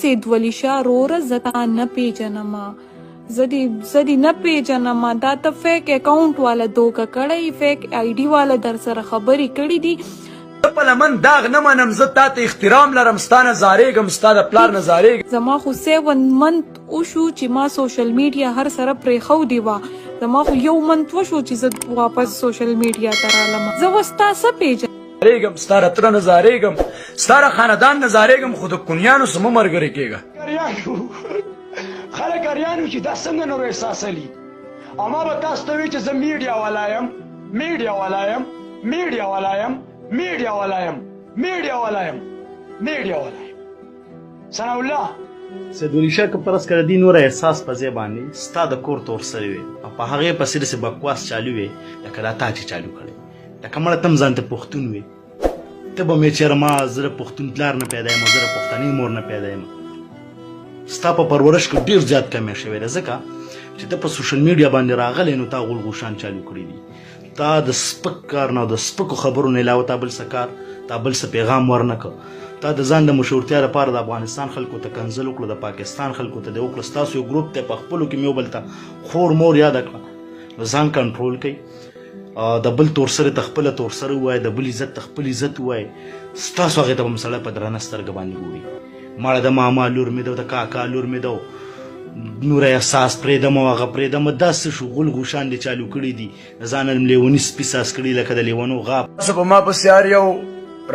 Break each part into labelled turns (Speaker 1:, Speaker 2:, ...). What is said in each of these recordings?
Speaker 1: سید ولی شاه روره زتا نه پیژنما زدی نه پیژنما دا ته فیک اکاونټ والا دوکه کړی فیک آی ډي والا در سره خبرې کړې دي
Speaker 2: په لمن داغ نه منم زه تا ته احترام لرم ستا نه زارېږم ستا د پلار نه زارېږم
Speaker 1: زما خو 7 منت وشو چې ما سوشل میډیا هر سره پرېښودې وه زما خو 1 منت وشو چې زه واپس سوشل میډیا ته رالم زه اوس تا څه پیژنم
Speaker 2: ستا له تره نه زارېږم ستا له خاندان نه زارېږم خو د کونیانو سه مه ملګری کېږه
Speaker 3: خلک اریان چې دا څنګه نور احساسوي او ما به تاسو ته وایي چې زه میډیا والا یم میډیا والا یم میډیا والا یم میډیا والا یم میډیا والا یم میډیا والا یم ثناء الله
Speaker 4: سید ولی شاه که پرس کړه دی نور احساس په ځای باندې ستا د کور تور سره وي او په هغې پسې داسې بکواس چالو وي لکه دا تا چې چالو کړی لکه مړه تم ځان ته پښتون وي ته به مې چېرې ما زه د پښتون پلار نه پیدا یم زه د پښتنې مور نه پیدا یم ستا په پرورش کې ډېر زیات کمی شوی دی ځکه چې ته په سوشل میډیا باندې راغلی نو تا غولغوشان چالو کړي دي تا د سپک کار نه او د سپکو خبرو نه علاوه تا بل څه کار تا بل څه پیغام ورنه کړ تا د ځان د مشهورتیا لپاره د افغانستان خلکو ته کنځل وکړه د پاکستان خلکو ته دې وکړه ستاسو یو ګروپ دی په خپلو کې مې یو بل ته خور مور یاده کړه نو ځان کنټرول کوئ د بل تور سره ته خپله تور سره ووایه د بل عزت ته خپل عزت ووایه ستاسو هغې ته به م سړی په درنه سترګه باندې ګوري مړه د ماما لور مې ده د کاکا لور مې ده نور احساس پرېږدم او هغه پرېږدم دا څه شو غول غوشان دې چالو کړي دي د ځانه لیوني سپي ساس کړي لکه د لیونو غاب
Speaker 2: تاسو په ما پسې هر یو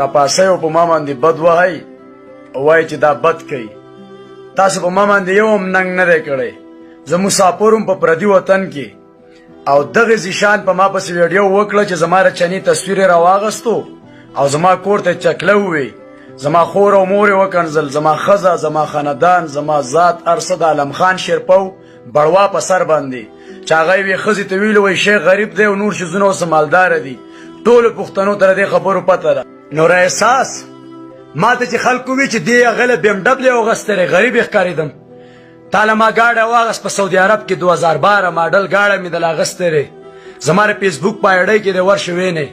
Speaker 2: راپاسئ او په ما باندې بد وهئ او وایئ چې دا بد کوي تاسو په ما باندې یو هم ننګ نه دی کړی زه مسافر وم په پردي وطن کې او دغه زیشان په ما پسې ویډیو وکړه چې زما د چنې تصویر یې راواغستو او زما کور ته چکله ووی زما خور او مور یې وکنځل زما ښځه زما خاندان زما ذات هر څه د علم خان شیرپو بړوا په سر باندې چې هغه یې ښځې ته ویلي وایي شیخ غریب دی او نور شیزونه اوس مالداره دي ټولو پښتنو ته د دې خبرو پته ده نور احساس ما ته چې خلکو وي چې دې هغه له بیم ډبلې اغوستی دی غریب یې ښکارېدم تا له ما گاډه واغست په سعودي عرب کې 2012 ماډل گاډه مې دله اغوستی دی زما د فیسبوک په آی ډۍ کې دی ورشه وینئ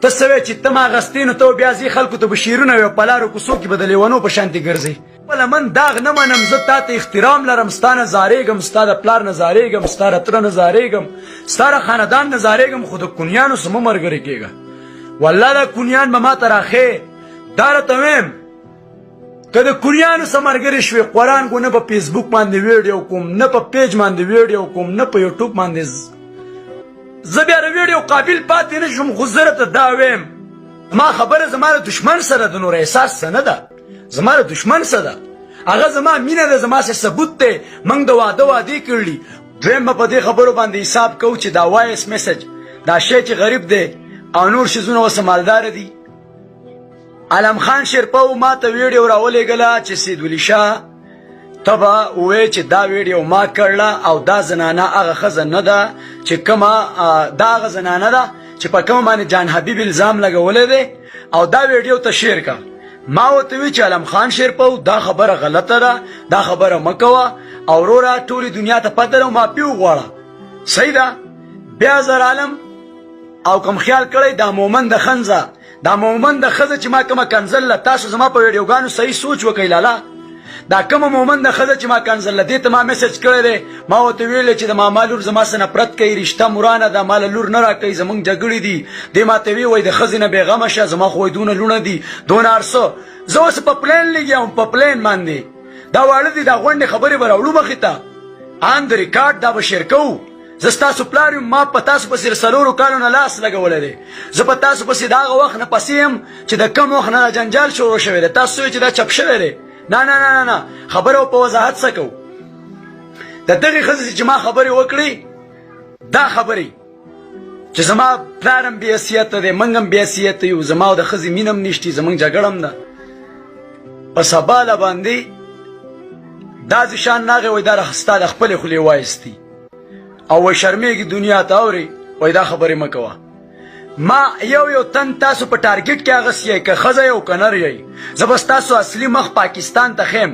Speaker 2: ته څه وی چې ته ما اغستې نو ته بیا ځې خلکو ته به شعرونه وي او په لارو کوڅو کې به د لیونو په شانتې ګرځئ په لمن داغ نه منم زه تا ته احترام لرم ستا نه زارېږم ستا د پلار نه زارېږم ستا د تره نه زارېږم ستا د خاندان نه زارېږم خو د کونیانو سه مه ملګري کېږه والله دا کونیان به ما ته راښې دا راته ویم که د کونیانو سه ملګري شوې قرآن خو نه په فیسبوک باندې ویډیو کوم نه په پیج باندې ویډیو کوم نه په یوټوب باندې زه بیا د ویډیو قابل پاتې نه شم خو زه راته دا ویم ما خبره زما د دشمن سره د نور احساس څه نه ده زما د دشمن څه ده هغه زما مینه ده زما څه ثبوت دی موږ د واده وعدې کړلي دویم به په دې خبرو باندې حساب کوو چې دا وایس میسج دا شی چې غریب دی او نور شیزونه اوس مالداره دي علم خان شیرپو ما ته ویډیو راولېږله چې سید ولی شاه ته به ووایې چې دا ویډیو ما کړله او دا زنانه هغه ښځه نه ده چې کومه دا هغه زنانه ده چې په کومه باندې جان حبیب الزام لګولی دی او دا ویډیو ته شیر کړه ما ورته وی چې علم خان شیرپو دا خبره غلطه ده دا خبره مه کوه او وروره ټولې دنیا ته پته ده معافي وغواړه صحیح ده بیا زر عالم او کوم خیال کړی دا مومن د خنزه دا مومن د ښځه چې ما کومه کنځله تاسو زما په ویډیوګانو صحیح سوچ وکئ لاله دا کومه مومن د ښځه چې ما کنځله دې ته ما میسج کړی دی ما ورته ویلی چې د ماما لور زما څه نفرت کوي رشته مرانه ده ما له لور نه راکوي زموږ جګړې دي دې ما ته وی وایي د ښځې نه بېغمه شه زما خو دونه لوڼه دي دونه هر څه زه اوس په پلین لګیا په پلین باندې دا واړه دي دا غونډې خبرې به راوړو مخې ته آن د ریکارډ دا به شیر کوو زه ستاسو پلار یم ما په تاسو پسې 4 کالو نه لاس لګولی دی زه په تاسو پسې د هغه وخت نه پسې یم چې د کم وخت نه جنجال شروع شوی دی تاسو وایئ چې دا چپ شوی دی نه نه نه نه خبره په وضاحت څه کوو د دغې ښځې چې ما خبرې وکړې دا خبرې چې زما پلار هم بې حیثیته دی موږ هم بې حیثیته یو زما او د ښځې مینه هم نشتي زموږ جګړه هم ده په سباله باندې دا زیشان ناغې وایي دا ستا د خپلې خولې وایستي او وایي شرمېږي دنیا ته اورې وایي دا خبرې مه کوه ما یو تن تاسو په ټارګټ کې اغوستی یئ که ښځه یې او که نر یئ زه به ستاسو اصلي مخ پاکستان ته ښیم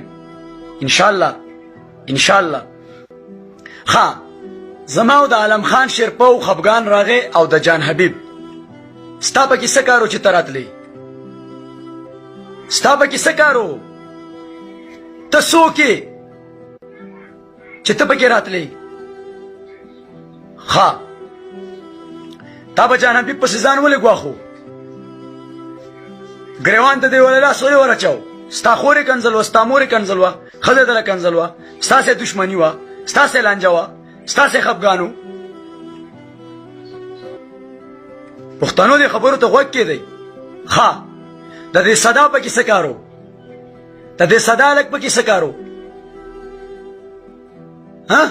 Speaker 2: انشاءالله انشاءالله ښه زما او د علم خان شیرپو خفګان راغی او د جان حبیب ستا پکې څه کار و چې ته راتلی ستا پکې څه کار و ته څوک یې چې ته پکې راتلې؟ ها تا به جان حبیب پسې ځان ولې ګواښو؟ ګریوان ته دې ولې لاس ولې ورچاو؟ ستا خور یې کنځل وه، ستا مور یې کنځل وه، ښځه دله کنځل وه، ستاسې دشمني وه، ستاسې لانجه وه، ستاسې خفګان و. پښتنو دې خبرو ته غوږ کېدی. ها د دې صدا پکې څه کارو؟ د دې صدا هلک پکې څه کارو؟ ها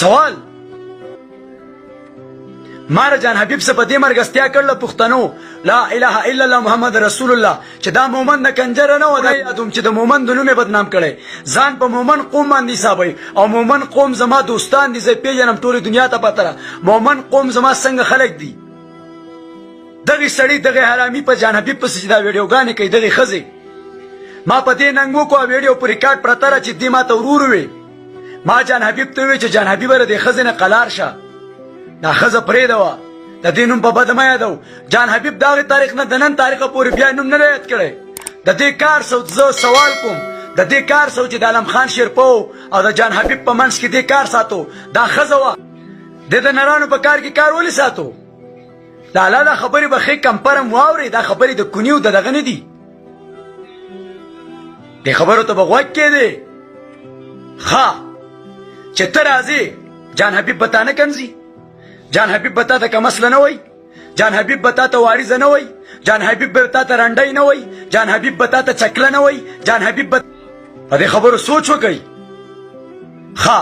Speaker 2: سوال مار جان حبیب سے پدې مرګستیا کړل پښتنو لا اله الا الله محمد رسول الله چې دا مومن نه کنجر نه و دا یادوم چې د مومن د نوم بدنام کړي ځان په مومن قوم باندې حسابي او مومن قوم زما دوستان دي زه پیژنم ټول دنیا ته پته مومن قوم زما څنګه خلق دي دغه سړی دغه حرامي په جان حبیب په سجدا ویډیوګانې کوي دغه خزي ما پدې ننګو کو ویډیو پر ریکارډ پرتره چې دې ما ته ورور وي ما جان حبیب ته وی چې جان حبیب ر دې خزنه قلار شه دا خزه پرې دا د دې نوم په بد ما یادو جان حبیب دغه تاریخ نه د نن تاریخ پورې بیا نوم نه یاد کړي د دې کار زه سوال کوم د دې کار چې د عالم خان شیرپو او د جان حبیب په منځ کې دې کار ساتو دا خزه وا د نرانو په کار کې کار ولې ساتو دا لاله خبرې به خې کمپرم واوري دا خبرې د کونیو دغه نه دي دې خبرو ته بغوږ کېدی ها چې ته راځې جان حبیب بتا نه کنځي جان حبیب بتا ته کمسله نه وای جان حبیب بتا ته وارث نه وای جان حبیب بتا ته رنډای نه وای جان حبیب بتا ته چکله نه وای جان حبیب په دې خبرو سوچ وکړي ها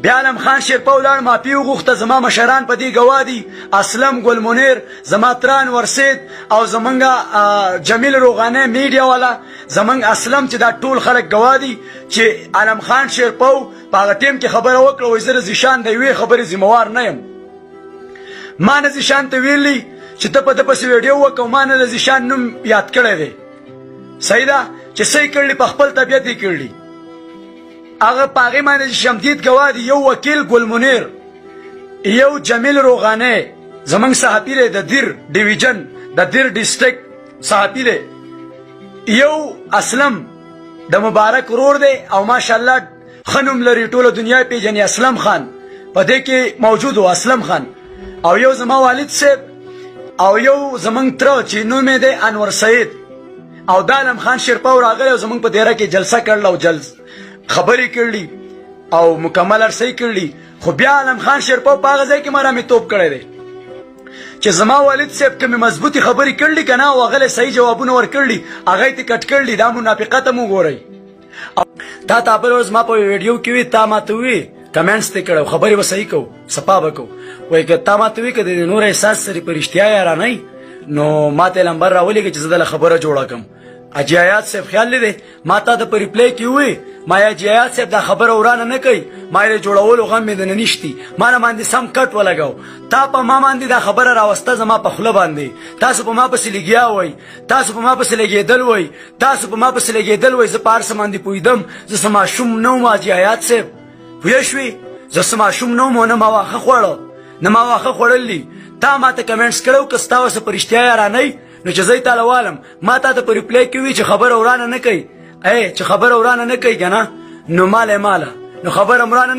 Speaker 2: بیا عالم خان شیرپو لاړ ما پیو غوښته زما مشران په دې ګوادي اسلم ګل منیر زما تران ورسید او زمونږه جمیل روغانه میډیا والا زمونږ اسلم چې دا ټول خلک ګوادي چې عالم خان شیرپو په هغه ټیم کې خبره وکړه وایي زه زیشان د یوې خبرې ذمہوار نه یم ما نه زیشان ته ویلي چې ته په ده پسې ویډیو وکړه ما نه د زیشان نوم یاد کړی دی صحیح ده چې صحیح کړلي په خپل طبیعت یې کړلي هغه په هغې باندې شمدید ګوادي یو وکیل ګل منیر یو جمیل روغانه زمونږ صحافي دی د دیر ډیویژن د دیر ډسټرکټ صحافي دی یو اسلم د مبارک ورور دی او ماشاءالله ښه نوم لري ټوله دنیا پیژني اسلم خان په دې کې موجود و اسلم خان او یو زما والد صاحب او یو زمونږ تره چې نوم یې دی انور سعید او د عالم خان شیرپو راغلی او زمونږ په دیره کې جلسه کړله او خبرې کړلي او مکمل عرصه کړلي خو بیا عالم خان شیرپو په هغه ځای کې مرامی توپ کړی دی چې زما والد صاحب کومې مضبوطې خبرې کړلي که نه او هغه صحیح جوابونه ورکړلي هغه یې کټ کړلي دا منافقت هم وګورئ تا ته بل ورځ ما په ویډیو کې وي تا ما ته وي کمنټس ته کړو خبرې به صحیح کوو صفا به کوو وایي که تا ما ته وي که د نور احساس سره په رښتیا یارانئ نو ما ته یې لمبر راولېږه چې زه دله خبره جوړه کړم اجي آیات صاحب خیال لري ما ته د په ریپلی کې وي ما اجي آیات صاحب دا خبره ورانه نه کوي ما یې جوړولو غم مې د نه نشتي ما نه باندې سم کټ ولګاو تا په ما باندې دا خبره راوسته زما په خوله باندې تاسو په ما پسې لګیا وئ تاسو په ما پسې لګېدل وئ تاسو په ما پسې لګېدل وئ زه په هر څه باندې پوهېدم زه څه ماشوم نه وم اجي آیات صاحب پوه شوې زه څه ماشوم نه وم او نه ما واښه خوړه نه ما واښه خوړل تا ما ته کمنټس کړو که ستا اوسه په رښتیا یارانئ نو چې زه یې تاله والم ما تا ته په ریپلی کې وي چې خبره ورانه نه کوي چې خبره ورانه نه کوي که نه نو ماله نو خبره ورانه